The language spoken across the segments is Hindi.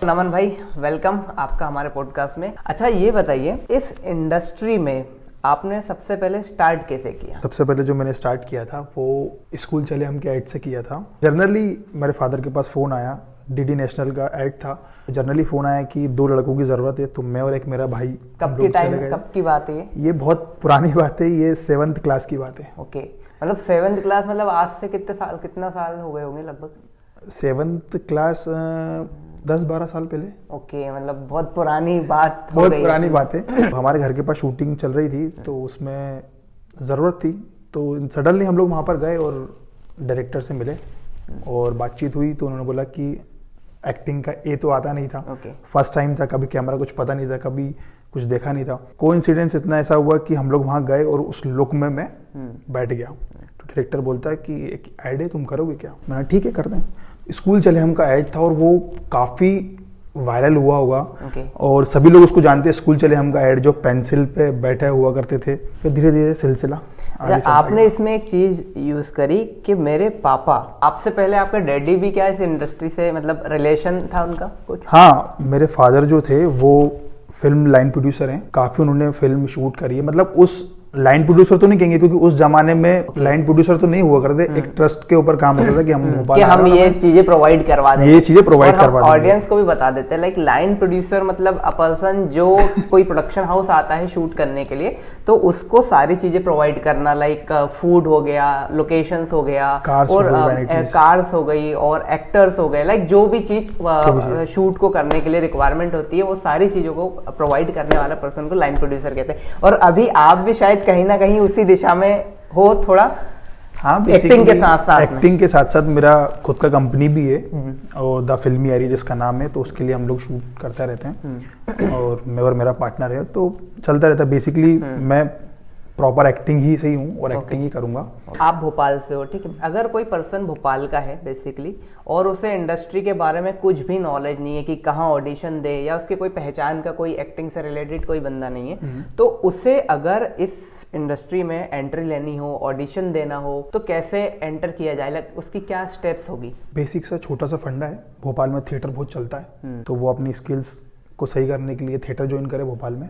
नमन भाई, वेलकम आपका हमारे पॉडकास्ट में। अच्छा ये बताइए, इस इंडस्ट्री में आपने सबसे पहले स्टार्ट कैसे किया? सबसे पहले जो मैंने स्टार्ट किया था वो स्कूल चले हम के ऐड से किया था। जनरली मेरे फादर के पास फ़ोन आया, डीडी नेशनल का ऐड था। जनरली फ़ोन आया कि 2 लड़कों की ज़रूरत है, तो मैं और एक मेरा भाई। कब की बात है ये बहुत पुरानी बात है, ये 7th क्लास की बात है। ओके, मतलब 7th क्लास, मतलब आज से कितना साल हो गए होंगे लगभग? 7th क्लास 10-12 साल पहले। ओके, मतलब बहुत पुरानी बात हो बहुत गई पुरानी बात है। हमारे घर के पास शूटिंग चल रही थी, तो उसमें ज़रूरत थी, तो सडनली हम लोग वहाँ पर गए और डायरेक्टर से मिले और बातचीत हुई। तो उन्होंने बोला कि एक्टिंग का ये तो आता नहीं था, फर्स्ट टाइम था, कभी कैमरा कुछ पता नहीं था, कभी कुछ देखा नहीं था। कोइंसिडेंस इतना ऐसा हुआ कि हम लोग वहाँ गए और उस लुक में मैं बैठ गया। तो डायरेक्टर बोलता है कि एक ऐड है, तुम करोगे क्या? मैंने ठीक है, करते हैं। स्कूल चले हम का ऐड था और वो काफ़ी वायरल हुआ होगा और सभी लोग उसको जानते हैं। स्कूल चले हम का ऐड जो पेंसिल पे बैठे हुआ करते थे, फिर धीरे धीरे सिलसिला आपने इसमें एक चीज यूज करी कि मेरे पापा, आपसे पहले आपका डैडी भी क्या इस इंडस्ट्री से मतलब रिलेशन था उनका कुछ? हाँ, मेरे फादर जो थे वो फिल्म लाइन प्रोड्यूसर हैं, काफी उन्होंने फिल्म शूट करी है। मतलब उस लाइन प्रोड्यूसर तो नहीं कहेंगे क्योंकि उस जमाने में लाइन प्रोड्यूसर तो नहीं हुआ करते, एक ट्रस्ट के ऊपर काम होता था कि हम भोपाल हम ये चीजें प्रोवाइड करवा दें, ये चीजें प्रोवाइड करवा दें। ऑडियंस को भी बता देते हैं, लाइक लाइन प्रोड्यूसर मतलब अ पर्सन जो कोई प्रोडक्शन हाउस आता है शूट करने के लिए, तो उसको सारी चीजें प्रोवाइड करना, लाइक फूड हो गया, लोकेशंस हो गया, और कार्स हो गई और एक्टर्स हो गए, लाइक जो भी चीज शूट को करने के लिए रिक्वायरमेंट होती है वो सारी चीजों को प्रोवाइड करने वाला पर्सन को लाइन प्रोड्यूसर कहते हैं। और अभी आप भी शायद कहीं ना कहीं उसी दिशा में हो थोड़ा। हाँ, एक्टिंग के साथ साथ मेरा खुद का कंपनी भी है और द फिल्मी एरिया जिसका नाम है, तो उसके लिए हम लोग शूट करते रहते हैं और मैं और मेरा पार्टनर है, तो चलता रहता है। बेसिकली मैं प्रॉपर एक्टिंग ही सही हूँ और एक्टिंग ही करूंगा। आप भोपाल से हो, ठीक है। अगर कोई पर्सन भोपाल का है बेसिकली और उसे इंडस्ट्री के बारे में कुछ भी नॉलेज नहीं है कि कहाँ ऑडिशन दे, या उसके कोई पहचान का कोई एक्टिंग से रिलेटेड कोई बंदा नहीं है, तो उसे अगर इस इंडस्ट्री में एंट्री लेनी हो, ऑडिशन देना हो, तो कैसे एंटर किया जाए, उसकी क्या स्टेप्स होगी? बेसिक सा छोटा सा फंडा है। भोपाल में थिएटर बहुत चलता है, तो वो अपनी स्किल्स को सही करने के लिए थिएटर ज्वाइन करे भोपाल में।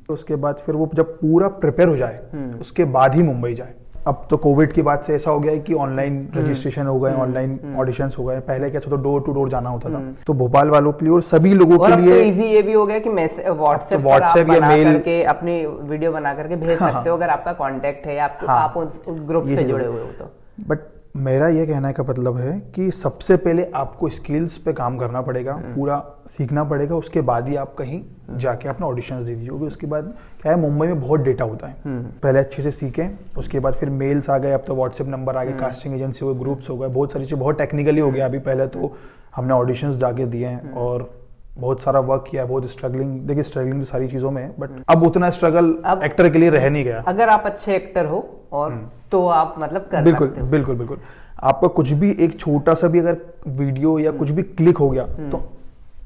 तो उसके बाद फिर वो जब पूरा प्रिपेयर हो जाए उसके बाद ही मुंबई जाए। अब तो कोविड की बात से ऐसा हो गया है कि ऑनलाइन रजिस्ट्रेशन हो गए, ऑनलाइन ऑडिशंस हो गए। पहले क्या था, डोर टू डोर जाना होता था। तो भोपाल वालों के लिए और सभी लोगों के लिए इजी ये भी हो गया कि व्हाट्सएप या मेल करके अपनी वीडियो बना करके भेज सकते हो, अगर आपका कांटेक्ट है या आप उस ग्रुप से जुड़े हुए हो तो। बट मेरा ये कहने का मतलब है कि सबसे पहले आपको स्किल्स पे काम करना पड़ेगा, पूरा सीखना पड़ेगा, उसके बाद ही आप कहीं जाके अपना ऑडिशंस दे दीजिए। उसके बाद क्या है, मुंबई में बहुत डेटा होता है, पहले अच्छे से सीखें, उसके बाद फिर मेल्स आ गए, अब तो व्हाट्सएप नंबर आ गए, कास्टिंग एजेंसी हो गए, ग्रुप्स हो गए, बहुत सारी चीज़ें, बहुत टेक्निकली हो गया। अभी पहले तो हमने ऑडिशंस जाके दिए हैं और बहुत सारा वर्क किया है, बहुत स्ट्रगलिंग। देखिए स्ट्रगलिंग तो सारी चीजों में है, बट अब उतना स्ट्रगल एक्टर के लिए रह नहीं गया। अगर आप अच्छे एक्टर हो और तो आप मतलब कर सकते हो। बिल्कुल आपका कुछ भी एक छोटा सा भी अगर वीडियो या कुछ भी क्लिक हो गया तो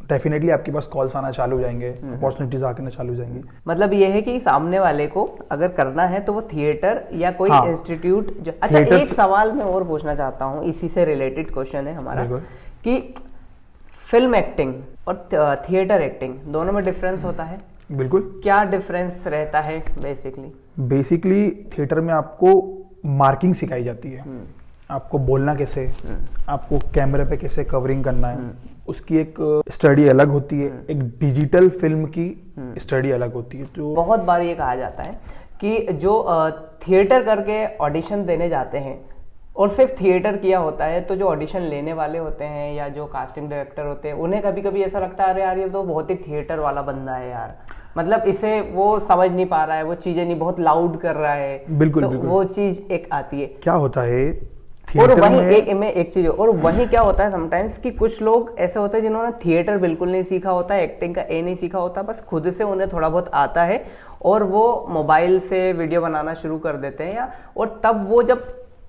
डेफिनेटली आपके पास कॉल्स आना चालू हो जाएंगे, अपॉर्चुनिटीज आना चालू हो जाएंगी। मतलब ये है कि सामने वाले को अगर करना है तो वो थिएटर या कोई इंस्टीट्यूट जो। अच्छा, एक सवाल मैं और पूछना चाहता हूँ, इसी से रिलेटेड क्वेश्चन है हमारा, कि फिल्म एक्टिंग और थिएटर एक्टिंग दोनों में डिफरेंस होता है? बिल्कुल। क्या डिफरेंस रहता है? बेसिकली थिएटर में आपको मार्किंग सिखाई जाती है, आपको बोलना कैसे, आपको कैमरे पे कैसे कवरिंग करना है, उसकी एक स्टडी अलग होती है। एक डिजिटल फिल्म की स्टडी अलग होती है। जो बहुत बार ये कहा जाता है कि जो थिएटर करके ऑडिशन देने जाते हैं और सिर्फ थिएटर किया होता है, तो जो ऑडिशन लेने वाले होते हैं या जो कास्टिंग डायरेक्टर होते हैं उन्हें कभी कभी ऐसा लगता है अरे यार ये तो बहुत ही थिएटर वाला बंदा है यार, मतलब इसे वो समझ नहीं पा रहा है, वो चीजें नहीं, बहुत लाउड कर रहा है। बिल्कुल, तो बिल्कुल। वो चीज एक आती है। क्या होता है और वही क्या होता है समटाइम्स कि कुछ लोग ऐसे होते हैं जिन्होंने थिएटर बिल्कुल नहीं सीखा होता है, एक्टिंग का ए नहीं सीखा होता, बस खुद से उन्हें थोड़ा बहुत आता है और वो मोबाइल से वीडियो बनाना शुरू कर देते हैं, या और तब वो जब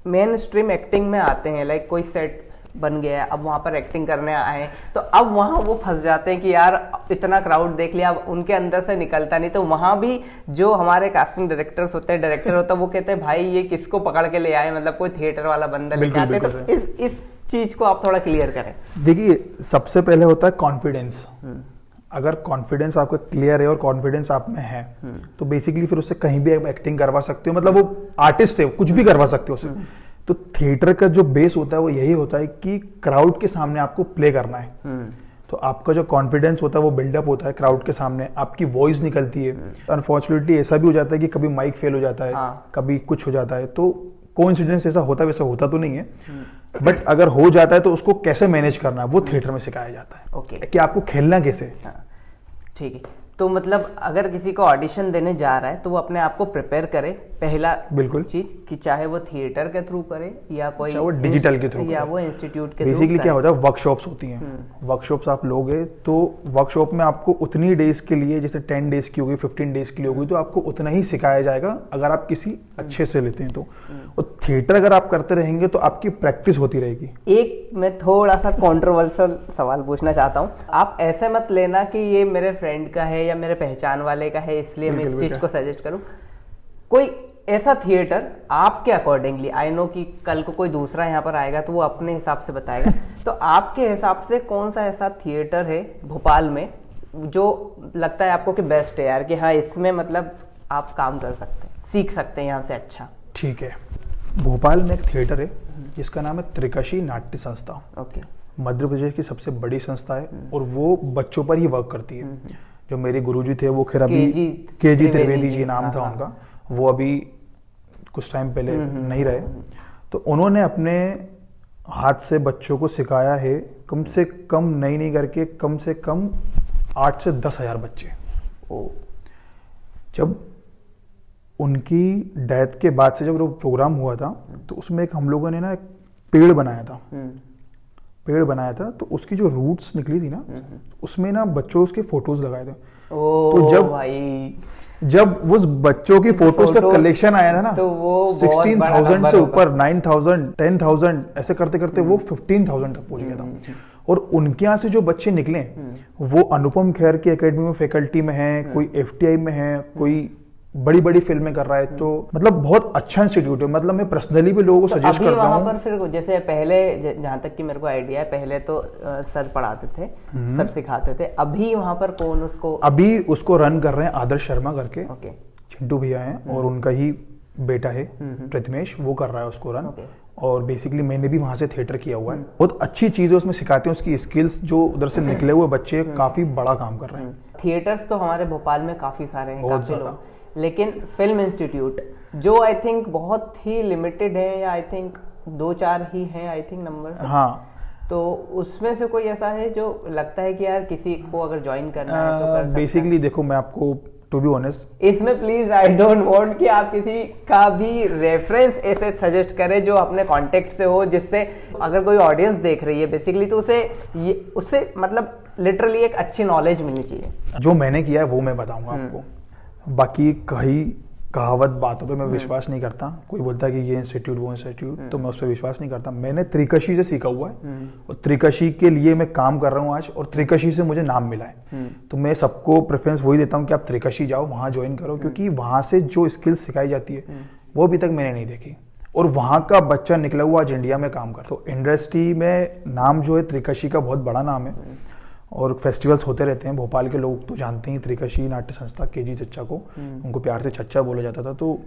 मेन स्ट्रीम एक्टिंग में आते हैं, लाइक कोई सेट बन गया है, अब वहां पर एक्टिंग करने आए, तो अब वहां वो फंस जाते हैं कि यार इतना क्राउड देख लिया, अब उनके अंदर से निकलता नहीं। तो वहां भी जो हमारे कास्टिंग डायरेक्टर्स होते हैं, डायरेक्टर होता है, वो कहते हैं भाई ये किसको पकड़ के ले आए, मतलब कोई थिएटर वाला बंदा लेके आते हैं। तो इस चीज को आप थोड़ा क्लियर करें। देखिए, सबसे पहले होता है कॉन्फिडेंस। अगर कॉन्फिडेंस आपका क्लियर है और कॉन्फिडेंस आप में है, तो बेसिकली फिर उससे कहीं भी आप एक्टिंग करवा सकते हो। मतलब वो आर्टिस्ट है, कुछ भी करवा सकते हो उससे। तो थिएटर का जो बेस होता है वो यही होता है कि क्राउड के सामने आपको प्ले करना है। तो आपका जो कॉन्फिडेंस होता है वो बिल्डअप होता है क्राउड के सामने, आपकी वॉइस निकलती है। अनफॉर्चुनेटली ऐसा भी हो जाता है कि कभी माइक फेल हो जाता है, कभी कुछ हो जाता है, तो कोइंसिडेंस ऐसा होता है, वैसा होता तो नहीं है, बट अगर हो जाता है तो उसको कैसे मैनेज करना है वो थिएटर में सिखाया जाता है। ओके। कि आपको खेलना कैसे है। ठीक है, तो मतलब अगर किसी को ऑडिशन देने जा रहा है तो वो अपने आप को प्रिपेयर करे, पहला बिल्कुल चीज कि चाहे वो थिएटर के थ्रू करे या कोई वो डिजिटल के थ्रू या वो इंस्टीट्यूट के थ्रू। बेसिकली क्या होता है, वर्कशॉप्स होती हैं। वर्कशॉप्स आप लोगे तो वर्कशॉप में आपको उतनी डेज के लिए, जैसे 10 डेज की होगी, 15 डेज की होगी, तो आपको उतना ही सिखाया जाएगा अगर आप किसी अच्छे से लेते हैं तो। और थिएटर अगर आप करते रहेंगे तो आपकी प्रैक्टिस होती रहेगी। एक मैं थोड़ा सा कॉन्ट्रोवर्शियल सवाल पूछना चाहता हूँ, आप ऐसे मत लेना कि ये मेरे फ्रेंड का है या मेरे पहचान वाले का है इसलिए मैं इस चीज को सजेस्ट करूं। कोई ऐसा थिएटर आपके अकॉर्डिंगली, आई नो कि कल को कोई दूसरा यहाँ पर आएगा तो वो अपने हिसाब से बताएगा, तो आपके हिसाब से कौन सा ऐसा थिएटर है भोपाल में जो लगता है आपको कि बेस्ट है यार, कि हाँ इसमें मतलब आप काम कर सकते हैं, सीख सकते हैं यहाँ से अच्छा? ठीक है, भोपाल में एक थिएटर है जिसका नाम है त्रिकशी नाट्य संस्था। ओके। मध्य प्रदेश की सबसे बड़ी संस्था है और वो बच्चों पर ही वर्क करती है। जो मेरे गुरुजी थे वो खैर अभी केजी त्रिवेदी जी नाम था उनका, वो अभी कुछ टाइम पहले नहीं रहे। तो उन्होंने अपने हाथ से बच्चों को सिखाया है, कम से कम नहीं करके कम से कम 8 से 10 हजार बच्चे। जब उनकी डेथ के बाद से जब वो प्रोग्राम हुआ था तो उसमें एक हम लोगों ने ना एक पेड़ बनाया था, तो उसकी जो रूट्स निकली थी ना, उसमें ना बच्चों के फोटोज लगाए थे। तो जब उस बच्चों की फोटोज का कलेक्शन आया था ना, तो वो 16,000 से ऊपर 9,000 10,000 ऐसे करते करते वो 15,000 तक पहुंच गया था। और उनके यहाँ से जो बच्चे निकले वो अनुपम खेर की एकेडमी में फैकल्टी में है, कोई FTI में है, कोई बड़ी बड़ी फिल्में कर रहा है। तो मतलब बहुत अच्छा इंस्टीट्यूट है। मतलब मैं पर्सनली भी लोगों को सजेस्ट करता हूँ। पर फिर जैसे पहले, जहाँ तक कि मेरे को आइडिया है, पहले तो सर पढ़ाते थे, सर सिखाते थे, अभी वहाँ पर कौन उसको रन कर रहे हैं आदर्श शर्मा करके। चिंटू भैया हैं और उनका ही बेटा है प्रतिमेश, वो कर रहा है उसको रन। और बेसिकली मैंने भी वहां से थिएटर किया हुआ है। बहुत अच्छी चीज है, उसमें सिखाते हैं उसकी स्किल्स। जो उधर से निकले हुए बच्चे काफी बड़ा काम कर रहे हैं। थिएटर्स तो हमारे भोपाल में काफी सारे हैं, काफी लोग, लेकिन फिल्म इंस्टीट्यूट जो आई थिंक बहुत ही लिमिटेड है, या आई थिंक 2-4 ही हैं आई थिंक नंबर। हाँ, तो उसमें से कोई ऐसा है जो लगता है कि यार किसी को अगर ज्वाइन करना है तो कर सकता है? बेसिकली देखो, मैं आपको टू बी ऑनेस्ट इसमें प्लीज आई डोंट वांट कि आप किसी का भी रेफरेंस ऐसे सजेस्ट करें जो अपने कांटेक्ट से हो, जिससे अगर कोई ऑडियंस देख रही है बेसिकली तो उससे मतलब लिटरली एक अच्छी नॉलेज मिलनी चाहिए। जो मैंने किया है वो मैं बताऊंगा आपको। बाकी कहीं कहावत बातों पे मैं विश्वास नहीं करता। कोई बोलता है कि ये इंस्टीट्यूट वो इंस्टीट्यूट, तो मैं उस पर विश्वास नहीं करता। मैंने त्रिकशी से सीखा हुआ है और त्रिकशी के लिए मैं काम कर रहा हूँ आज, और त्रिकशी से मुझे नाम मिला है। तो मैं सबको प्रेफरेंस वही देता हूँ कि आप त्रिकशी जाओ, वहाँ ज्वाइन करो, क्योंकि वहाँ से जो स्किल्स सिखाई जाती है वो अभी तक मैंने नहीं देखी। और वहाँ का बच्चा निकला हुआ आज इंडिया में काम कर, तो इंडस्ट्री में नाम जो है त्रिकशी का बहुत बड़ा नाम है। और फेस्टिवल्स होते रहते हैं। भोपाल के लोग तो जानते हैं त्रिकशी नाट्य संस्था, केजी चच्चा को, उनको प्यार से चच्चा बोला जाता था। तो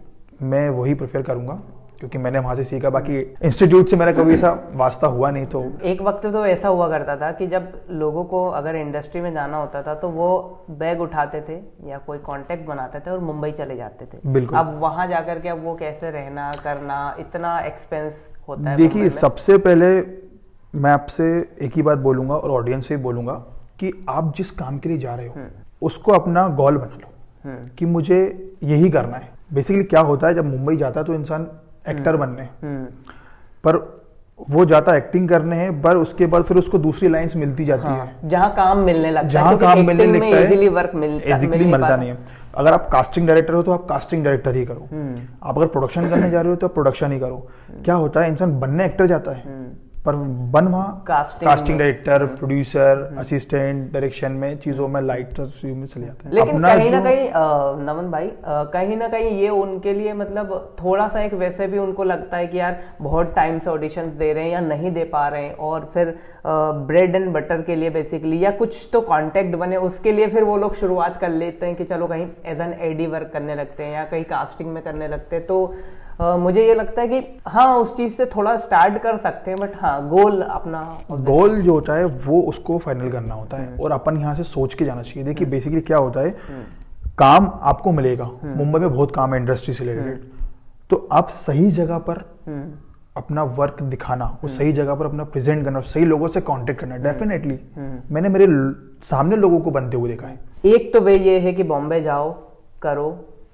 मैं वही प्रेफर करूंगा क्योंकि मैंने वहां से सीखा। बाकी इंस्टीट्यूट से मेरा कभी ऐसा वास्ता हुआ नहीं। तो एक वक्त तो ऐसा हुआ करता था कि जब लोगों को अगर इंडस्ट्री में जाना होता था तो वो बैग उठाते थे या कोई कांटेक्ट बनाते थे और मुंबई चले जाते थे। बिल्कुल। अब वहां जाकर के अब वो कैसे रहना करना, इतना एक्सपेंस होता है। देखिए, सबसे पहले मैं आपसे एक ही बात बोलूंगा और ऑडियंस से भी बोलूंगा कि आप जिस काम के लिए जा रहे हो उसको अपना गोल बना लो कि मुझे यही करना है। बेसिकली क्या होता है, जब मुंबई जाता है तो इंसान एक्टर बनने, पर वो जाता एक्टिंग करने हैं, पर उसके बाद फिर उसको दूसरी लाइंस मिलती जाती है जहां काम मिलने लगता है, जहां काम मिलने लगता है, इजीली वर्क मिलता नहीं है। अगर आप कास्टिंग डायरेक्टर हो तो आप कास्टिंग डायरेक्टर ही करो। आप अगर प्रोडक्शन करने जा रहे हो तो आप प्रोडक्शन ही करो। क्या होता है, इंसान बनने एक्टर जाता है पर बन वहाँ casting director, producer, assistant, direction में चीज़ों में लाइट में चले जाते हैं। लेकिन कहीं ना कहीं नमन भाई, कहीं ना कहीं ये उनके लिए मतलब थोड़ा सा एक वैसे भी उनको लगता है कि यार बहुत टाइम से ऑडिशंस दे रहे हैं या नहीं दे पा रहे हैं, और फिर ब्रेड एंड बटर के लिए बेसिकली या कुछ तो कांटेक्ट बने उसके लिए फिर वो लोग शुरुआत कर लेते हैं कि चलो कहीं एज एन एडी वर्क करने लगते हैं या कहीं कास्टिंग में करने लगते हैं। तो मुझे ये लगता है कि हाँ उस चीज से थोड़ा स्टार्ट कर सकते हैं, बट हाँ गोल अपना गोल जो होता है वो उसको फाइनल करना होता है और अपन यहाँ से सोच के जाना चाहिए। देखिए बेसिकली क्या होता है, काम आपको मिलेगा, मुंबई में बहुत काम है इंडस्ट्री से रिलेटेड, तो आप सही जगह पर अपना वर्क दिखाना, उस सही जगह पर अपना प्रेजेंट करना, सही लोगों से कांटेक्ट करना, डेफिनेटली मैंने मेरे सामने लोगों को बनते हुए देखा है। एक तो वे ये है कि बॉम्बे जाओ, करो,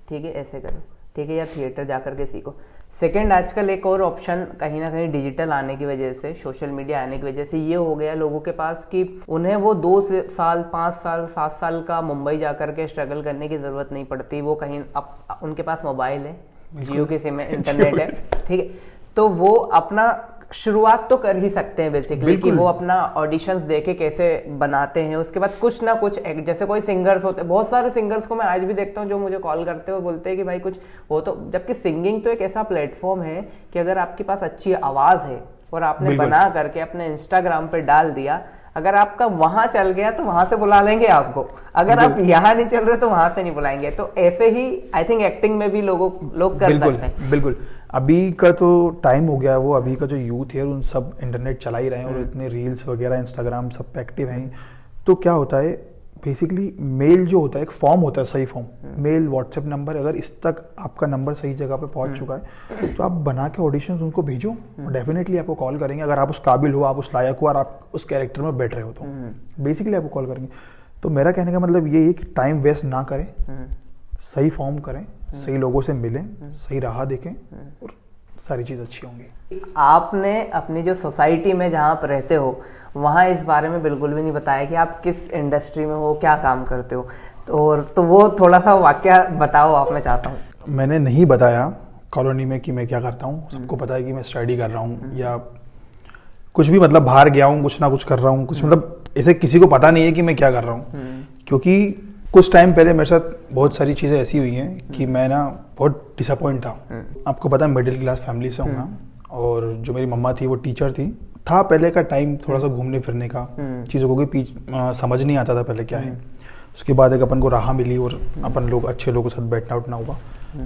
ठीक है, ऐसे करो, ठीक है, या थिएटर जाकर के सीखो। सेकंड, आजकल एक और ऑप्शन कहीं ना कहीं डिजिटल आने की वजह से, सोशल मीडिया आने की वजह से ये हो गया लोगों के पास कि उन्हें वो 2 साल 5 साल 7 साल का मुंबई जाकर के स्ट्रगल करने की जरूरत नहीं पड़ती। वो कहीं उनके पास मोबाइल है, जियो की सिम है, इंटरनेट है, ठीक है, तो वो अपना शुरुआत तो कर ही सकते हैं बेसिकली कि वो अपना ऑडिशंस देके कैसे बनाते हैं, उसके बाद कुछ ना कुछ जैसे कोई सिंगर्स होते हैं, बहुत सारे सिंगर्स को मैं आज भी देखता हूँ जो मुझे कॉल करते हैं, बोलते हैं कि भाई कुछ हो तो, जबकि सिंगिंग तो एक ऐसा प्लेटफॉर्म है कि अगर आपके पास अच्छी आवाज है और आपने बना करके अपने इंस्टाग्राम पे डाल दिया, अगर आपका वहां चल गया तो वहां से बुला लेंगे आपको, अगर आप यहाँ नहीं चल रहे तो वहां से नहीं बुलाएंगे। तो ऐसे ही आई थिंक एक्टिंग में भी लोग कर सकते हैं। बिल्कुल, अभी का तो टाइम हो गया, वो अभी का जो यूथ है उन सब इंटरनेट चला ही रहे हैं और इतने रील्स वगैरह इंस्टाग्राम सब पे एक्टिव हैं। तो क्या होता है बेसिकली, मेल जो होता है एक फॉर्म होता है, सही फॉर्म, मेल व्हाट्सएप नंबर, अगर इस तक आपका नंबर सही जगह पे पहुंच चुका है तो आप बना के ऑडिशंस उनको भेजो और डेफिनेटली आपको कॉल करेंगे। अगर आप उस काबिल हो, आप उस लायक हो और आप उस कैरेक्टर में बैठ रहे हो तो बेसिकली आपको कॉल करेंगे। तो मेरा कहने का मतलब ये है कि टाइम वेस्ट ना करें, सही फॉर्म करें, सही लोगों से मिलें, सही राह देखें और सारी चीज़ अच्छी होंगी। आपने अपनी जो सोसाइटी में जहाँ आप रहते हो वहाँ इस बारे में बिल्कुल भी नहीं बताया कि आप किस इंडस्ट्री में हो, क्या काम करते हो, तो वो थोड़ा सा वाकया बताओ आप, मैं चाहता हूँ। मैंने नहीं बताया कॉलोनी में कि मैं क्या करता हूँ, सबको पता है कि मैं स्टडी कर रहा हूँ या कुछ भी, मतलब बाहर गया हूँ, कुछ ना कुछ कर रहा हूँ, कुछ मतलब ऐसे किसी को पता नहीं है कि मैं क्या कर रहा हूँ। क्योंकि कुछ टाइम पहले मेरे साथ बहुत सारी चीज़ें ऐसी हुई हैं कि मैं ना बहुत डिसअपॉइंट था। आपको पता है मिडिल क्लास फैमिली से हूँ ना, और जो मेरी मम्मा थी वो टीचर थी। था पहले का टाइम थोड़ा सा घूमने फिरने का, चीज़ों को समझ नहीं आता था पहले क्या है। उसके बाद एक अपन को राह मिली और अपन लोग अच्छे लोगों के साथ बैठना उठना हुआ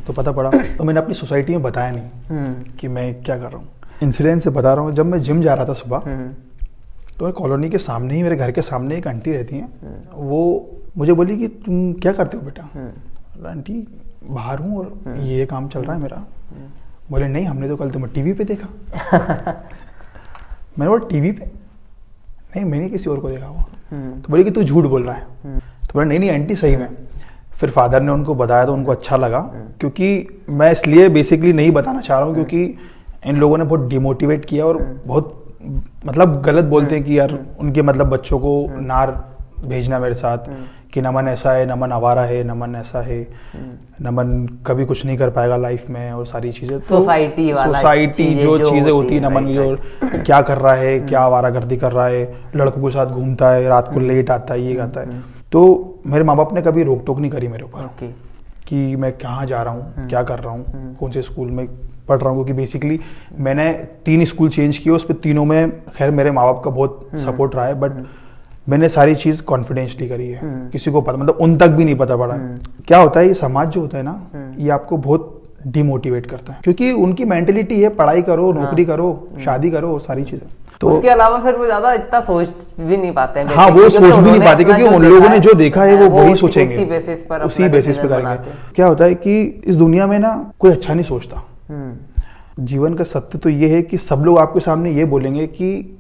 तो पता पड़ा। तो मैंने अपनी सोसाइटी में बताया नहीं कि मैं क्या कर रहा हूँ। इंसिडेंट से बता रहा हूँ, जब मैं जिम जा रहा था सुबह तो कॉलोनी के सामने ही, मेरे घर के सामने एक आंटी रहती हैं, वो मुझे बोली कि तुम क्या करते हो बेटा। आंटी बाहर हूँ और ये काम चल रहा है मेरा। बोले नहीं, हमने तो कल तुम्हें टीवी पे देखा। मैंने बोला टीवी पे? नहीं, मैंने किसी और को देखा हुआ। तो बोले कि तू झूठ बोल रहा है। तो बोले नहीं नहीं आंटी सही में। फिर फादर ने उनको बताया तो उनको अच्छा लगा, क्योंकि मैं इसलिए बेसिकली नहीं बताना चाह रहा हूँ क्योंकि इन लोगों ने बहुत डिमोटिवेट किया और बहुत मतलब गलत बोलते हैं कि यार उनके मतलब बच्चों को नार भेजना मेरे साथ कि नमन ऐसा है, नमन आवारा है, नमन ऐसा है, नमन कभी कुछ नहीं कर पाएगा लाइफ में और सारी चीजें। सोसाइटी जो चीजें होती है, नमन जो क्या कर रहा है, क्या आवारागर्दी कर रहा है, लड़कों के साथ घूमता है, रात को लेट आता है, ये आता है। तो मेरे माँ बाप ने कभी रोक टोक नहीं करी मेरे ऊपर कि मैं कहाँ जा रहा हूँ, क्या कर रहा हूँ, कौन से स्कूल में पढ़ रहा हूँ। क्योंकि बेसिकली मैंने 3 स्कूल चेंज किए, उस पर तीनों में खैर मेरे माँ बाप का बहुत सपोर्ट रहा है, बट मैंने सारी चीज कॉन्फिडेंशली करी है, किसी को पता मतलब उन तक भी नहीं पता पड़ा। क्या होता है, ये समाज जो होता है ना, ये आपको बहुत डिमोटिवेट करता है, क्योंकि उनकी मेंटेलिटी है पढ़ाई करो, नौकरी करो, शादी करो, सारी चीजें। तो उसके अलावा फिर वो ज्यादा इतना सोच भी नहीं पाते हैं। हाँ, वो सोच भी नहीं पाते क्योंकि उन लोगों ने जो देखा है वो वही सोचेंगे, उसी बेसिस पे करेंगे। क्या होता है कि इस दुनिया में ना कोई अच्छा नहीं सोचता। जीवन का सत्य तो ये है कि सब लोग आपके सामने ये बोलेंगे कि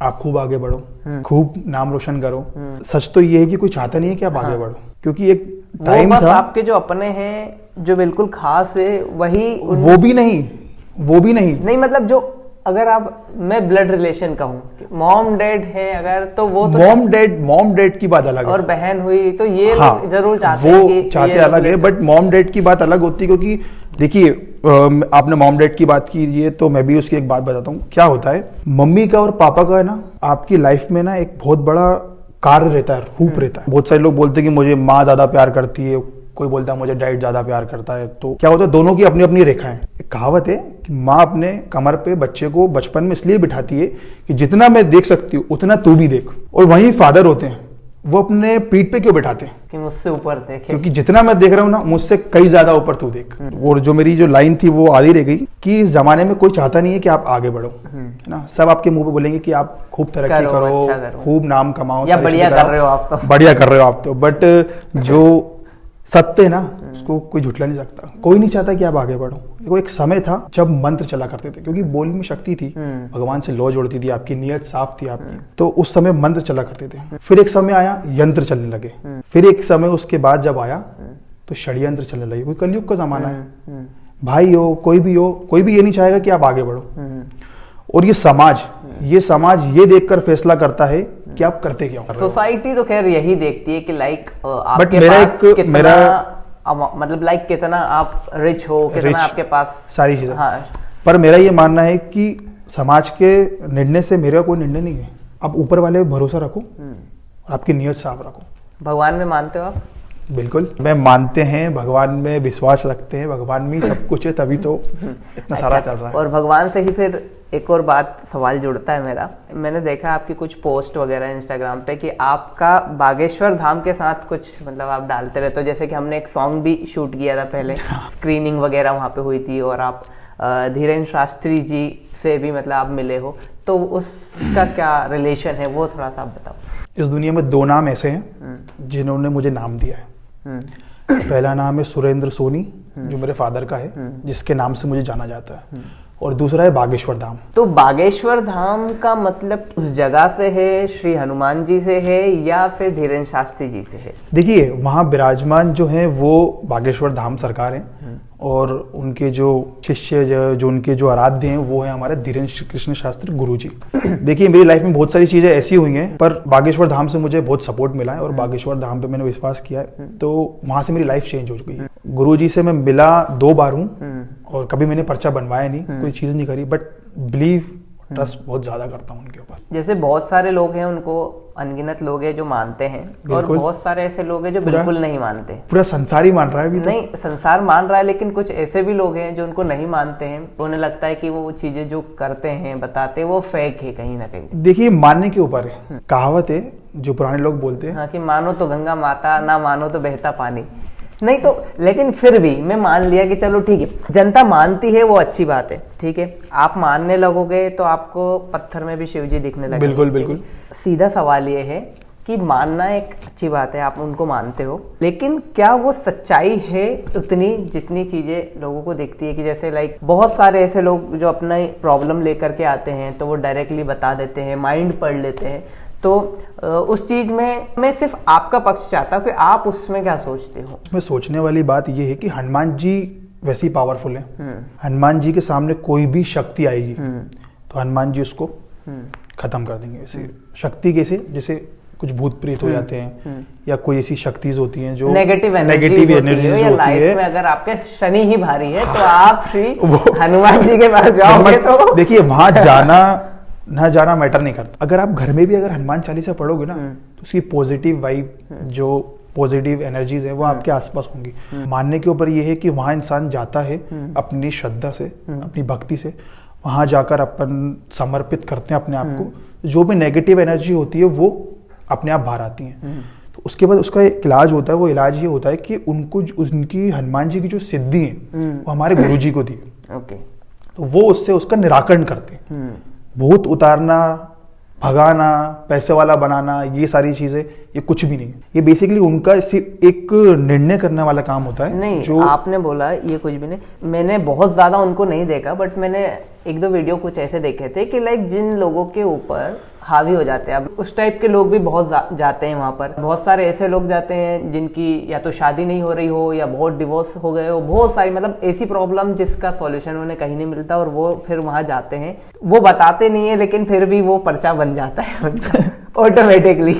आप खूब आगे बढ़ो, खूब नाम रोशन करो। सच तो ये है कि कोई चाहता नहीं है कि आप आगे बढ़ो, क्योंकि एक टाइम था आपके जो अपने हैं जो बिल्कुल खास है वही वो भी नहीं मतलब जो अगर आप मैं ब्लड रिलेशन का हूँ, मॉम डैड है अगर, तो वो तो मॉम डैड की बात अलग है, और बहन हुई तो ये हाँ, जरूर चाहते वो हैं चाहते अलग है, बट मॉम डैड की बात अलग होती है। क्योंकि देखिए आपने मॉम डैड की बात की है तो मैं भी उसकी एक बात बताता हूँ। क्या होता है, मम्मी का और पापा का है ना आपकी लाइफ में ना एक बहुत बड़ा कार्य रहता है, रूप रहता है। बहुत सारे लोग बोलते हैं कि मुझे माँ ज्यादा प्यार करती है, कोई बोलता है मुझे डैड ज्यादा प्यार करता है। तो क्या होता है, दोनों की अपनी अपनी रेखा है। एक कहावत है कि माँ अपने कमर पे बच्चे को बचपन में इसलिए बिठाती है कि जितना मैं देख सकती हूँ उतना तू भी देख। और वहीं फादर होते हैं, वो अपने पीठ पे क्यों बिठाते हैं कि मुझसे ऊपर देखे, क्योंकि जितना मैं देख रहा हूँ ना मुझसे कई ज्यादा ऊपर तू देख। और जो मेरी जो लाइन थी वो आधी रह गई कि इस जमाने में कोई चाहता नहीं है कि आप आगे बढ़ो, है ना। सब आपके मुंह पे बोलेंगे कि आप खूब तरक्की करो, अच्छा करो, खूब नाम कमाओ, या बढ़िया कर रहे हो आप तो, बढ़िया कर रहे हो आप तो। बट जो सत्य है ना उसको कोई झुटला नहीं सकता। कोई नहीं चाहता कि आप आगे बढ़ो। देखो एक समय था जब मंत्र चला करते थे, क्योंकि बोल में शक्ति थी, भगवान से लौ जोड़ती थी, आपकी नियत साफ थी आपकी, तो उस समय मंत्र चला करते थे। फिर एक समय आया यंत्र चलने लगे, फिर एक समय उसके बाद जब आया तो षड्यंत्र चलने लगे। कोई कलयुग का जमाना है, भाई हो कोई भी ये नहीं चाहेगा कि आप आगे बढ़ो। और ये समाज ये देखकर फैसला करता है कि आप करते क्या हो। सोसाइटी तो खैर यही देखती है कि लाइक बट आपके पास कितना मतलब लाइक कितना आप रिच हो, कितना आपके पास सारी चीजें। हाँ। पर मेरा ये मानना है कि समाज के निर्णय से मेरा कोई निर्णय नहीं है। आप ऊपर वाले पे भरोसा रखो और आपकी नियत साफ रखो। भगवान में मानते हो आप? बिल्कुल, मैं मानते हैं, भगवान में विश्वास रखते हैं, भगवान में सब कुछ है, तभी तो इतना सारा चल रहा है। और भगवान से ही फिर एक और बात सवाल जुड़ता है मेरा। मैंने देखा आपकी कुछ पोस्ट वगैरह इंस्टाग्राम पे कि आपका बागेश्वर धाम के साथ कुछ मतलब आप डालते रहते हो। जैसे कि हमने एक सॉन्ग भी शूट किया था पहले, स्क्रीनिंग वगैरह वहाँ पे हुई थी, और आप धीरेन्द्र शास्त्री जी से भी मतलब आप मिले हो, तो उसका क्या रिलेशन है वो थोड़ा सा आप बताओ। इस दुनिया में दो नाम ऐसे हैं जिन्होंने मुझे नाम दिया है। पहला नाम है सुरेंद्र सोनी, जो मेरे फादर का है, जिसके नाम से मुझे जाना जाता है, और दूसरा है बागेश्वर धाम। तो बागेश्वर धाम का मतलब उस जगह से है, श्री हनुमान जी से है, या फिर धीरेन्द्र शास्त्री जी से है? देखिए वहाँ विराजमान जो है वो बागेश्वर धाम सरकार है, और उनके जो शिष्य जो उनके जो आराध्य हैं वो है हमारे धीरेन्द्र कृष्ण शास्त्री गुरु जी। देखिए मेरी लाइफ में बहुत सारी चीजें ऐसी हुई हैं, पर बागेश्वर धाम से मुझे बहुत सपोर्ट मिला है और बागेश्वर धाम पे मैंने विश्वास किया है, तो वहां से मेरी लाइफ चेंज हो चुकी है। गुरु जी से मैं मिला 2 बार हूँ, और कभी मैंने पर्चा बनवाया नहीं, कोई चीज नहीं करी, बट बिलीव ट्रस्ट बहुत ज्यादा करता हूँ उनके ऊपर। जैसे बहुत सारे लोग हैं, उनको अनगिनत लोग हैं जो मानते हैं, और बहुत सारे ऐसे लोग हैं जो बिल्कुल नहीं मानते। पूरा संसार ही मान रहा है अभी तो। नहीं, संसार मान रहा है, लेकिन कुछ ऐसे भी लोग हैं जो उनको नहीं मानते हैं। उन्हें लगता है कि वो चीजें जो करते हैं बताते हैं वो फेक है कहीं ना कहीं। देखिए मानने के ऊपर है। कहावत है जो पुराने लोग बोलते हैं, हाँ, कि मानो तो गंगा माता, ना मानो तो बहता पानी। नहीं तो लेकिन फिर भी मैं मान लिया कि चलो ठीक है, जनता मानती है वो अच्छी बात है, ठीक है। आप मानने लगोगे तो आपको पत्थर में भी शिव जी दिखने लगेंगे। बिल्कुल बिल्कुल। सीधा सवाल ये है कि मानना एक अच्छी बात है, आप उनको मानते हो, लेकिन क्या वो सच्चाई है उतनी जितनी चीजें लोगों को दिखती है? कि जैसे लाइक बहुत सारे ऐसे लोग जो अपना प्रॉब्लम लेकर के आते हैं तो वो डायरेक्टली बता देते हैं, माइंड पढ़ लेते हैं। तो उस चीज में मैं सिर्फ आपका पक्ष चाहता हूँ कि आप उसमें क्या सोचते हो? उसमें सोचने वाली बात यह है कि हनुमान जी वैसी पावरफुल है। हनुमान जी के सामने कोई भी शक्ति आएगी तो हनुमान जी उसको खत्म कर देंगे। वैसे शक्ति कैसे, जैसे कुछ भूत प्रेत हो जाते हैं, या कोई ऐसी शक्तिज होती हैं जो नेगेटिव एनर्जी होती है। लाइफ में अगर आपके शनि ही भारी है तो आप श्री हनुमान जी के पास जाओगे तो देखिए वहां ना जाना मैटर नहीं करता। अगर आप घर में भी अगर हनुमान चालीसा पढ़ोगे ना तो उसकी पॉजिटिव वाइब, जो पॉजिटिव एनर्जीज है वो आपके आसपास होंगी। मानने के ऊपर ये है कि वहां इंसान जाता है अपनी श्रद्धा से, अपनी भक्ति से, वहां जाकर अपन समर्पित करते हैं अपने आप को। जो भी नेगेटिव एनर्जी होती है वो अपने आप बाहर आती है। तो उसके बाद उसका एक इलाज होता है। वो इलाज ये होता है कि उनको उनकी हनुमान जी की जो सिद्धि है वो हमारे गुरु जी को दी। ओके। तो वो उससे उसका निराकरण करते हैं। भूत उतारना, भगाना, पैसे वाला बनाना, ये सारी चीजें ये कुछ भी नहीं है। ये बेसिकली उनका एक निर्णय करने वाला काम होता है। नहीं, जो आपने बोला ये कुछ भी नहीं। मैंने बहुत ज्यादा उनको नहीं देखा, बट मैंने 1-2 वीडियो कुछ ऐसे देखे थे कि लाइक जिन लोगों के ऊपर हावी हो जाते हैं, अब उस टाइप के लोग भी बहुत जाते हैं वहां पर। बहुत सारे ऐसे लोग जाते हैं जिनकी या तो शादी नहीं हो रही हो या बहुत डिवोर्स हो गए हो, बहुत सारी मतलब ऐसी प्रॉब्लम जिसका सॉल्यूशन उन्हें कहीं नहीं मिलता, और वो फिर वहां जाते हैं। वो बताते नहीं है लेकिन फिर भी वो पर्चा बन जाता है ऑटोमेटिकली।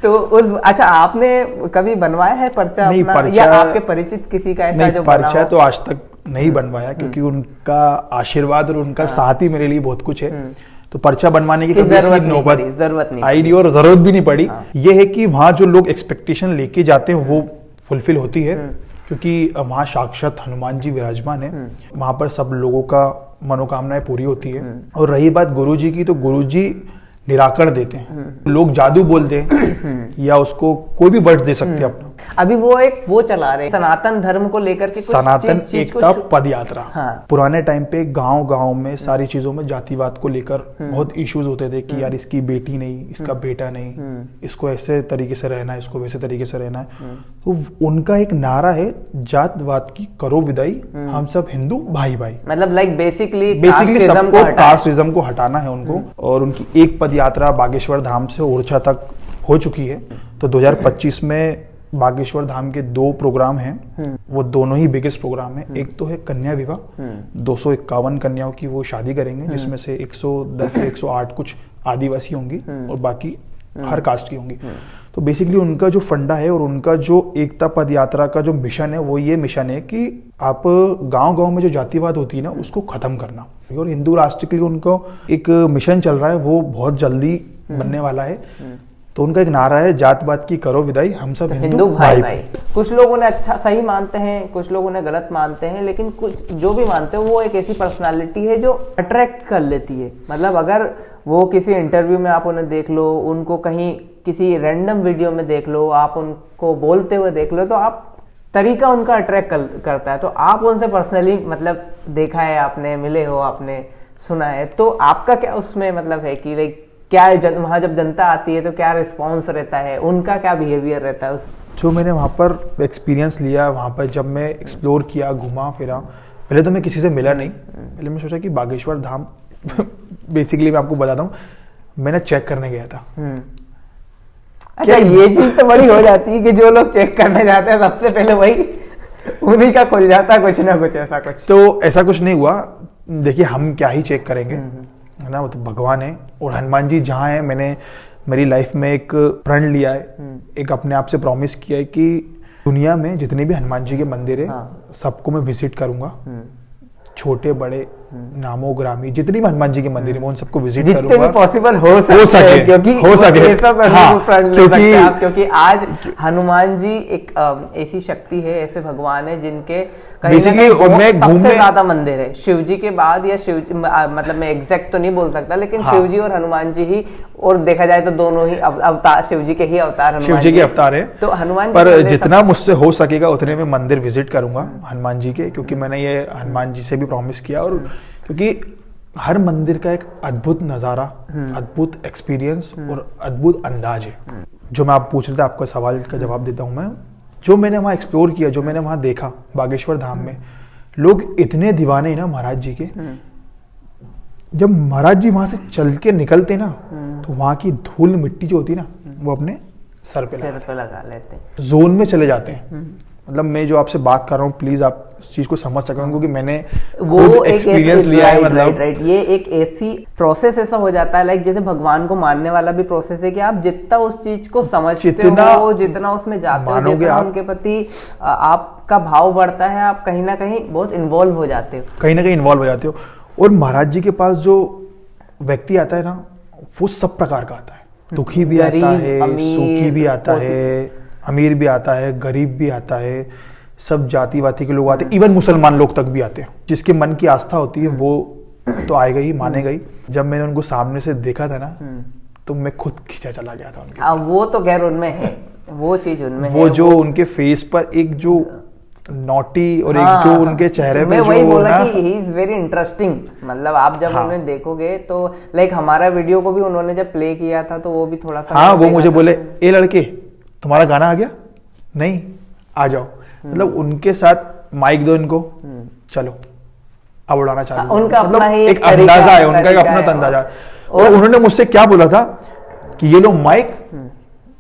तो अच्छा, आपने कभी बनवाया है पर्चा अपना, या आपके परिचित किसी का ऐसा जो पर्चा तो आज तक नहीं बनवाया, क्योंकि उनका आशीर्वाद और उनका साथ ही मेरे लिए बहुत कुछ है। तो पर्चा बनवाने की कभी जरूरत नौबत आई और जरूरत भी नहीं पड़ी। ये है कि वहाँ जो लोग एक्सपेक्टेशन लेके जाते हैं वो फुलफिल होती है, क्योंकि वहाँ साक्षात हनुमान जी विराजमान है। वहाँ पर सब लोगों का मनोकामनाएं पूरी होती है। और रही बात गुरु जी की, तो गुरु जी निराकरण देते हैं। लोग जादू बोलते हैं या उसको कोई भी वर्ड दे सकते हैं अपना। अभी वो चला रहे सनातन धर्म को लेकर के, सनातन एकता पद यात्रा। हाँ। पुराने टाइम पे गांव में सारी चीजों में जातिवाद को लेकर बहुत इश्यूज होते थे कि यार इसकी बेटी नहीं, इसका बेटा नहीं, इसको ऐसे तरीके से रहना है, इसको वैसे तरीके से रहना है। तो उनका एक नारा है, जातवाद की करो विदाई, हम सब हिंदू भाई भाई। मतलब लाइक बेसिकली सबको कास्टिज्म को हटाना है उनको। और उनकी एक पद यात्रा बागेश्वर धाम से ओरछा तक हो चुकी है। तो 2025 में बागेश्वर धाम के 2 प्रोग्राम हैं, वो दोनों ही बिगेस्ट प्रोग्राम है। एक तो है कन्या विवाह, 251 कन्याओं की वो शादी करेंगे, जिसमें से 110 या 108 कुछ आदिवासी होंगी और बाकी हर कास्ट की होंगी। तो बेसिकली उनका जो फंडा है और उनका जो एकता पद यात्रा का जो मिशन है, वो ये मिशन है कि आप गांव में जो जातिवाद होती है ना, उसको खत्म करना। और हिंदू राष्ट्र के लिए उनको एक मिशन चल रहा है, वो बहुत जल्दी बनने वाला है। तो उनका एक नारा है, जातवाद की करो विदाई, हम सब हिंदू भाई भाई। कुछ लोग उन्हें अच्छा सही मानते हैं, कुछ लोग उन्हें गलत मानते हैं, लेकिन कुछ जो भी मानते हैं वो एक ऐसी पर्सनालिटी है जो अट्रैक्ट कर लेती है। मतलब अगर वो किसी इंटरव्यू में आप उन्हें देख लो, उनको कहीं किसी रैंडम वीडियो में देख लो, आप उनको बोलते हुए देख लो, तो आप तरीका उनका अट्रैक्ट करता है। तो आप उनसे पर्सनली मतलब देखा है आपने, मिले हो, आपने सुना है, तो आपका क्या उसमें मतलब है कि लाइक क्या वहाँ जब जनता आती है तो क्या रिस्पॉन्स रहता है, उनका क्या बिहेवियर रहता है? जो मैंने वहाँ पर एक्सपीरियंस लिया, वहाँ पर जब मैं एक्सप्लोर किया, घुमा फिरा, पहले तो मैं किसी से मिला नहीं। पहले मैं सोचा कि बागेश्वर धाम बेसिकली मैं आपको बताता हूँ, मैंने चेक करने गया था। अच्छा, ये चीज तो बड़ी हो जाती है कि जो लोग चेक करने जाते हैं सबसे पहले वही उन्हीं का खुल जाता है कुछ ना कुछ, ऐसा कुछ। तो ऐसा कुछ नहीं हुआ। देखिए, हम क्या ही चेक करेंगे, है ना, वो तो भगवान है। और हनुमान जी जहाँ है, मैंने मेरी लाइफ में एक प्रण लिया है, एक अपने आप से प्रॉमिस किया है कि दुनिया में जितने भी हनुमान जी के मंदिर है, सबको मैं विजिट करूंगा। छोटे बड़े नामो ग्रामी जितनी भी हनुमान जी के मंदिर है, मैं उन सबको विजिट करूंगा जितने भी पॉसिबल हो सके, क्योंकि क्योंकि आज हनुमान जी एक ऐसी शक्ति है, ऐसे भगवान है जिनके सबसे ज्यादा मंदिर है शिव जी के बाद, या शिव मतलब मैं एग्जैक्ट तो नहीं बोल सकता, लेकिन शिव जी और हनुमान जी ही, और देखा जाए तो दोनों ही अवतार शिव जी के ही अवतार, शिव जी के अवतार है। तो हनुमान पर जितना मुझसे हो सकेगा उतने में मंदिर विजिट करूंगा हनुमान जी के, क्योंकि मैंने ये हनुमान जी से भी प्रॉमिस किया। और क्योंकि हर मंदिर का एक अद्भुत नजारा, अद्भुत एक्सपीरियंस और अद्भुत अंदाज है। जो मैं आप पूछ रहे थे, आपका सवाल का जवाब देता हूं मैं। जो मैंने वहाँ एक्सप्लोर किया, जो मैंने वहाँ देखा बागेश्वर धाम में, लोग इतने दीवाने हैं ना महाराज जी के। जब महाराज जी वहां से चल के निकलते ना, तो वहां की धूल मिट्टी जो होती है ना, वो अपने सर पे लगा लेते हैं, जोन में चले जाते हैं। मतलब मैं जो आपसे बात कर रहा हूँ, प्लीज आप इस चीज को समझ सकें, क्योंकि मैंने वो एक्सपीरियंस लिया है। मतलब राइट, ये एक ऐसी प्रोसेस ऐसा हो जाता है, लाइक जैसे भगवान को मानने वाला भी प्रोसेस है कि आप जितना उस चीज को समझते हो, जितना उसमें जाते हो, जितना उनके प्रति आपका भाव बढ़ता है, आप कहीं ना कहीं बहुत इन्वॉल्व हो जाते हो। और महाराज जी के पास जो व्यक्ति आता है ना, वो सब प्रकार का आता है। दुखी भी आता है, सुखी भी आता है, अमीर भी आता है, गरीब भी आता है, सब जाति वाति के लोग आते हैं, इवन मुसलमान लोग तक भी आते हैं। जिसके मन की आस्था होती है वो तो आएगा ही, मानेगा ही। जब मैंने उनको सामने से देखा था ना, तो मैं खुद खींचा चला गया था उनके। वो तो खैर उनमें है, वो चीज उनमें वो जो उनके फेस पर एक जो नॉटी और एक जो उनके चेहरे पे वही बोला कि ही इज वेरी इंटरेस्टिंग। मतलब आप जब उन्हें देखोगे तो लाइक हमारा वीडियो को भी उन्होंने जब प्ले किया था, तो वो भी थोड़ा सा वो मुझे बोले, ए लड़के तुम्हारा गाना आ गया, नहीं आ जाओ। मतलब उनके साथ माइक दो इनको, चलो अब उड़ाना चालू। उनका मतलब अपना ही एक अंदाजा है, उनका एक अपना अंदाजा। और उन्होंने मुझसे क्या बोला था कि ये लो माइक,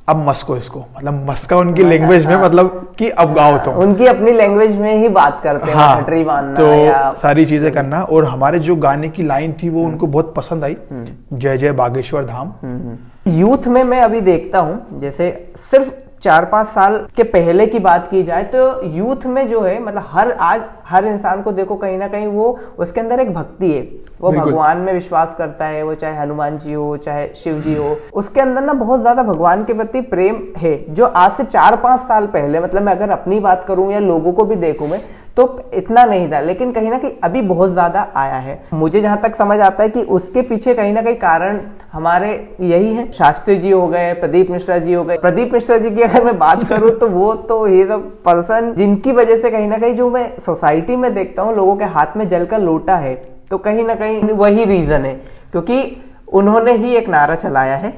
अब मस्को इसको। मतलब मस्का उनकी लैंग्वेज में, मतलब कि अब गाओ तुम। उनकी अपनी लैंग्वेज में ही बात करते हैं। हाँ, छटरी बांधना तो या सारी चीजें करना। और हमारे जो गाने की लाइन थी वो उनको बहुत पसंद आई, जय जय बागेश्वर धाम। यूथ में मैं अभी देखता हूँ, जैसे सिर्फ 4-5 साल के पहले की बात की जाए तो यूथ में जो है मतलब हर इंसान को देखो कहीं ना कहीं वो उसके अंदर एक भक्ति है, वो भगवान में विश्वास करता है, वो चाहे हनुमान जी हो चाहे शिव जी हो, उसके अंदर ना बहुत ज्यादा भगवान के प्रति प्रेम है, जो आज से 4-5 साल पहले मतलब मैं अगर अपनी बात करूं या लोगों को भी देखूं मैं तो इतना नहीं था, लेकिन कहीं ना कहीं अभी बहुत ज्यादा आया है। मुझे जहां तक समझ आता है कि उसके पीछे कहीं ना कहीं कारण हमारे यही है, शास्त्री जी हो गए, प्रदीप मिश्रा जी हो गए। प्रदीप मिश्रा जी की अगर मैं बात करूं तो वो तो ही द पर्सन जिनकी वजह से कहीं ना कहीं जो मैं सोसाइटी में देखता हूँ लोगों के हाथ में जल का लोटा है, तो कहीं ना कहीं वही रीजन है, क्योंकि उन्होंने ही एक नारा चलाया है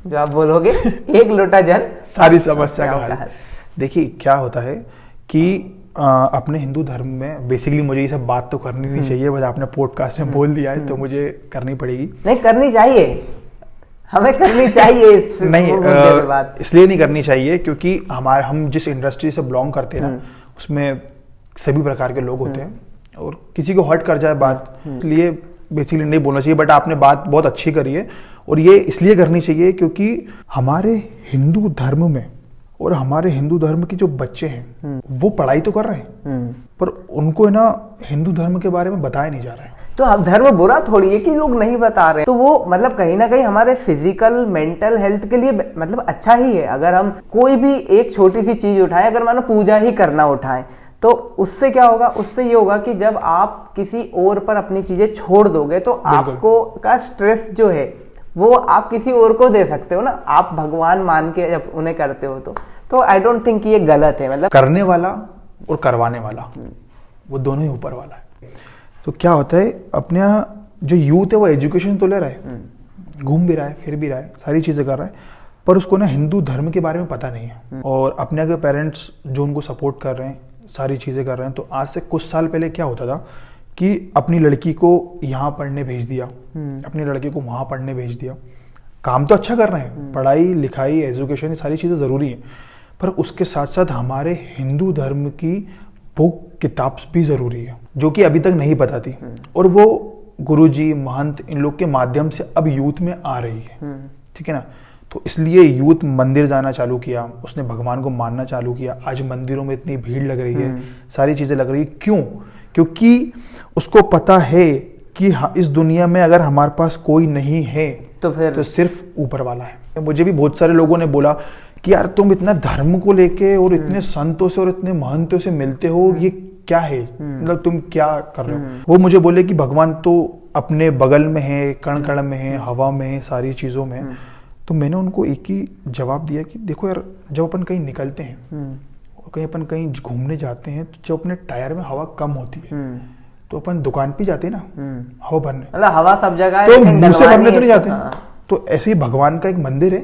जो आप बोलोगे एक लोटा जल सारी समस्या का हल। देखिए क्या होता है कि अपने हिंदू धर्म में बेसिकली मुझे ये सब बात तो करनी नहीं चाहिए, बस आपने पॉडकास्ट में बोल दिया है तो मुझे करनी पड़ेगी। नहीं करनी चाहिए, हमें करनी चाहिए नहीं इसलिए नहीं करनी चाहिए क्योंकि हम जिस इंडस्ट्री से बिलोंग करते हैं ना उसमें सभी प्रकार के लोग होते हैं और किसी को हर्ट कर जाए बात, इसलिए बेसिकली नहीं बोलना चाहिए। बट आपने बात बहुत अच्छी करी है और ये इसलिए करनी चाहिए क्योंकि हमारे हिंदू धर्म में और हमारे हिंदू धर्म के जो बच्चे हैं वो पढ़ाई तो कर रहे हैं पर उनको ना हिंदू धर्म के बारे में बताया नहीं जा रहा है। तो अब धर्म बुरा थोड़ी है कि लोग नहीं बता रहे, तो वो मतलब कहीं ना कहीं हमारे फिजिकल मेंटल हेल्थ के लिए मतलब अच्छा ही है। अगर हम कोई भी एक छोटी सी चीज उठाए, अगर मानो पूजा ही करना उठाए, तो उससे क्या होगा, उससे ये होगा कि जब आप किसी और पर अपनी चीजें छोड़ दोगे तो आपको का स्ट्रेस जो है वो आप किसी और को दे सकते हो ना, आप भगवान मान के जब उन्हें करते हो तो आई डोंट थिंक ये गलत है। मतलब करने वाला और करवाने वाला वो दोनों ही ऊपर वाला है। तो क्या होता है अपने यहाँ जो यूथ है वो एजुकेशन तो ले रहा है, घूम भी रहा है, फिर भी रहा है, सारी चीजें कर रहा है, पर उसको ना हिंदू धर्म के बारे में पता नहीं है। और अपने के पेरेंट्स जो उनको सपोर्ट कर रहे हैं, सारी चीजें कर रहे हैं, तो आज से कुछ साल पहले क्या होता था कि अपनी लड़की को यहाँ पढ़ने भेज दिया, अपनी लड़के को वहाँ पढ़ने भेज दिया। काम तो अच्छा कर रहे हैं, पढ़ाई लिखाई एजुकेशन ये सारी चीज़ें ज़रूरी हैं, पर उसके साथ साथ हमारे हिंदू धर्म की बुक किताब भी ज़रूरी है जो कि अभी तक नहीं पता थी, और वो गुरुजी महंत इन लोग के माध्यम से अब यूथ में आ रही है। ठीक है ना, तो इसलिए यूथ मंदिर जाना चालू किया, उसने भगवान को मानना चालू किया। आज मंदिरों में इतनी भीड़ लग रही है, सारी चीज़ें लग रही है। क्यों? क्योंकि उसको पता है कि इस दुनिया में अगर हमारे पास कोई नहीं है तो सिर्फ ऊपर वाला है। मुझे भी बहुत सारे लोगों ने बोला कि यार तुम इतना धर्म को लेके और इतने संतों से और इतने महंतों से मिलते हो, ये क्या है, मतलब तुम क्या कर रहे हो। वो मुझे बोले कि भगवान तो अपने बगल में है, कण कण में है, हवा में है, सारी चीजों में। तो मैंने उनको एक ही जवाब दिया कि देखो यार, जब अपन कहीं निकलते हैं, कहीं अपन कहीं घूमने जाते हैं, तो जब अपने टायर में हवा कम होती है तो अपन दुकान पे जाते हैं ना हवा भरने, मतलब हवा सब जगह है, तो मुंह से भरने तो नहीं जाते। तो ऐसे ही भगवान का एक मंदिर है,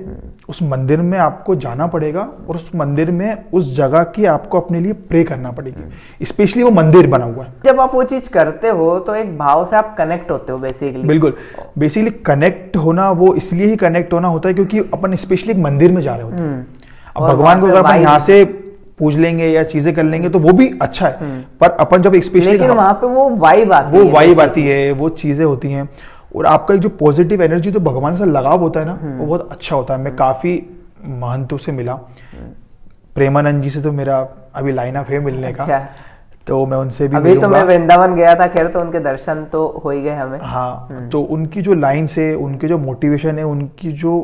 उस मंदिर में आपको जाना पड़ेगा और उस मंदिर में उस जगह की आपको अपने लिए प्रे करना पड़ेगी, स्पेशली वो मंदिर बना हुआ है। जब आप वो चीज करते हो तो एक भाव से आप कनेक्ट होते हो बेसिकली। बिल्कुल, बेसिकली कनेक्ट होना वो इसलिए ही कनेक्ट होना होता है क्योंकि अपन स्पेशली एक मंदिर में जा रहे होते हैं। अब भगवान को अगर अपन यहाँ से पूज लेंगे या चीजें कर लेंगे तो वो भी अच्छा है, पर अपन जब स्पेशली वहां पे वो वाइब आती है, वो चीजें होती हैं, और आपका एक जो पॉजिटिव एनर्जी तो भगवान से लगाव होता है ना, वो बहुत अच्छा होता है। मैं काफी महंतों से मिला, प्रेमानंद जी से तो मेरा अभी लाइन ऑफ है मिलने का, तो मैं उनसे भी अभी तो मैं वृंदावन गया था, खैर तो उनके दर्शन तो हो ही गए हमें। हाँ, तो उनकी जो लाइन से, उनके जो मोटिवेशन है, उनकी जो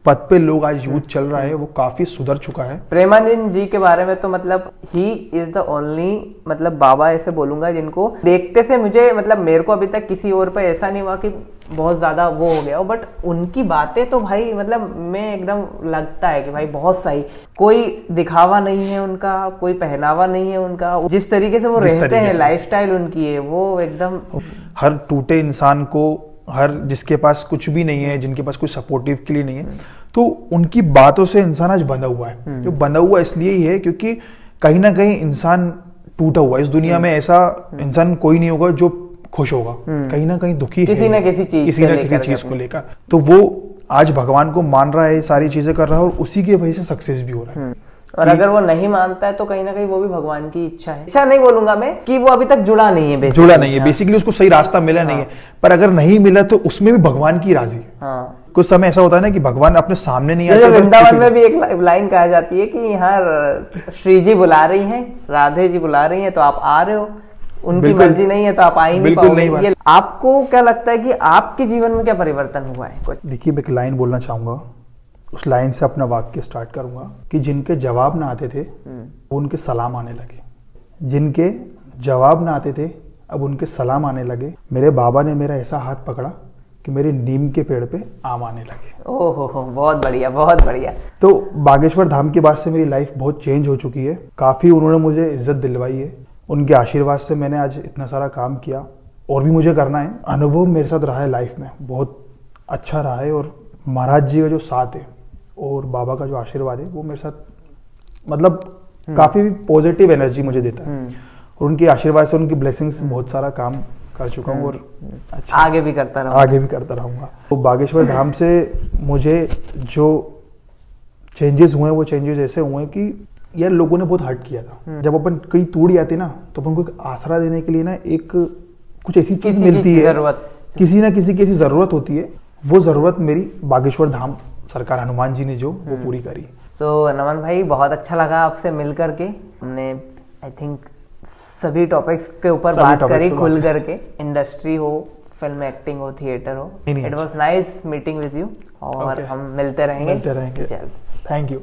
पद पे लोग आज यूथ चल रहा है, वो काफी सुधर चुका है। प्रेमानंद जी के बारे में तो मतलब ही इज द ओनली मतलब बाबा ऐसे बोलूंगा जिनको देखते से मुझे मतलब मेरे को अभी तक किसी और पे ऐसा नहीं हुआ कि बहुत ज्यादा वो हो गया हो, बट उनकी बातें तो भाई मतलब मैं एकदम लगता है कि भाई बहुत सही, कोई दिखावा नहीं है उनका, कोई पहनावा नहीं है उनका, जिस तरीके से वो रहते हैं, लाइफस्टाइल उनकी है वो एकदम। हर टूटे इंसान को, हर जिसके पास कुछ भी नहीं है, जिनके पास कोई सपोर्टिव के लिए नहीं है, तो उनकी बातों से इंसान आज बंधा हुआ है। जो बंधा हुआ इसलिए ही है क्योंकि कहीं ना कहीं इंसान टूटा हुआ है। इस दुनिया में ऐसा इंसान कोई नहीं होगा जो खुश होगा, कहीं ना कहीं दुखी किसी ना किसी चीज को लेकर। तो वो आज भगवान को मान रहा है, सारी चीजें कर रहा है, और उसी की वजह से सक्सेस भी हो रहा है। और अगर वो नहीं मानता है तो कहीं ना कहीं वो भी भगवान की इच्छा है। इच्छा नहीं बोलूंगा मैं कि वो अभी तक जुड़ा नहीं है, बेसिकली उसको सही रास्ता मिला नहीं है, पर अगर नहीं मिला तो उसमें भी भगवान की राजी है। कुछ समय ऐसा होता है ना कि भगवान अपने सामने नहीं जैसे आते। वृंदावन में भी एक लाइन कहा जाती है कि यहाँ श्री जी बुला रही हैं, राधे जी बुला रही हैं, तो आप आ रहे हो, उनकी बिल्कुल। मर्जी नहीं है तो आप आ ही नहीं बिल्कुल पाओगे। नहीं ये आपको क्या लगता है कि आपके जीवन में क्या परिवर्तन हुआ है कुछ? देखिए, मैं एक लाइन बोलना चाहूंगा, उस लाइन से अपना वाक्य स्टार्ट करूंगा कि जिनके जवाब ना आते थे वो उनके सलाम आने लगे। जिनके जवाब ना आते थे अब उनके सलाम आने लगे। मेरे बाबा ने मेरा ऐसा हाथ पकड़ा कि मेरे नीम के पेड़ पे आम आने लगे। ओहो हो, बहुत बढ़िया, बहुत बढ़िया। तो बागेश्वर धाम के बाद से मेरी लाइफ बहुत चेंज हो चुकी है। काफ़ी उन्होंने मुझे इज्जत दिलवाई है। उनके आशीर्वाद से मैंने आज इतना सारा काम किया और भी मुझे करना है। अनुभव मेरे साथ रहा है लाइफ में, बहुत अच्छा रहा है। और महाराज जी का जो साथ है और बाबा का जो आशीर्वाद है वो मेरे साथ मतलब काफ़ी पॉजिटिव एनर्जी मुझे देता है। और उनके आशीर्वाद से, उनकी ब्लेसिंग से बहुत सारा काम कर चुका हूँ और अच्छा आगे भी करता रहूंगा। आगे भी करता रहूँगा। तो बागेश्वर धाम से मुझे जो चेंजेस हुए, वो चेंजेस ऐसे हुए कि यार लोगों ने बहुत हर्ट किया था। जब अपन कहीं टूट जाते ना तो अपन को एक आसरा देने के लिए ना एक कुछ ऐसी चीज मिलती है, किसी ना किसी की ऐसी जरूरत होती है। वो जरूरत मेरी बागेश्वर धाम सरकार हनुमान जी ने जो वो पूरी करी। तो नमन भाई, बहुत अच्छा लगा आपसे मिल करके। हमने आई थिंक सभी टॉपिक्स के ऊपर बात करी, खुल करके। इंडस्ट्री हो, फिल्म एक्टिंग हो, थिएटर हो। It was nice meeting with you और हम मिलते रहेंगे। चलो, थैंक यू। Thank you.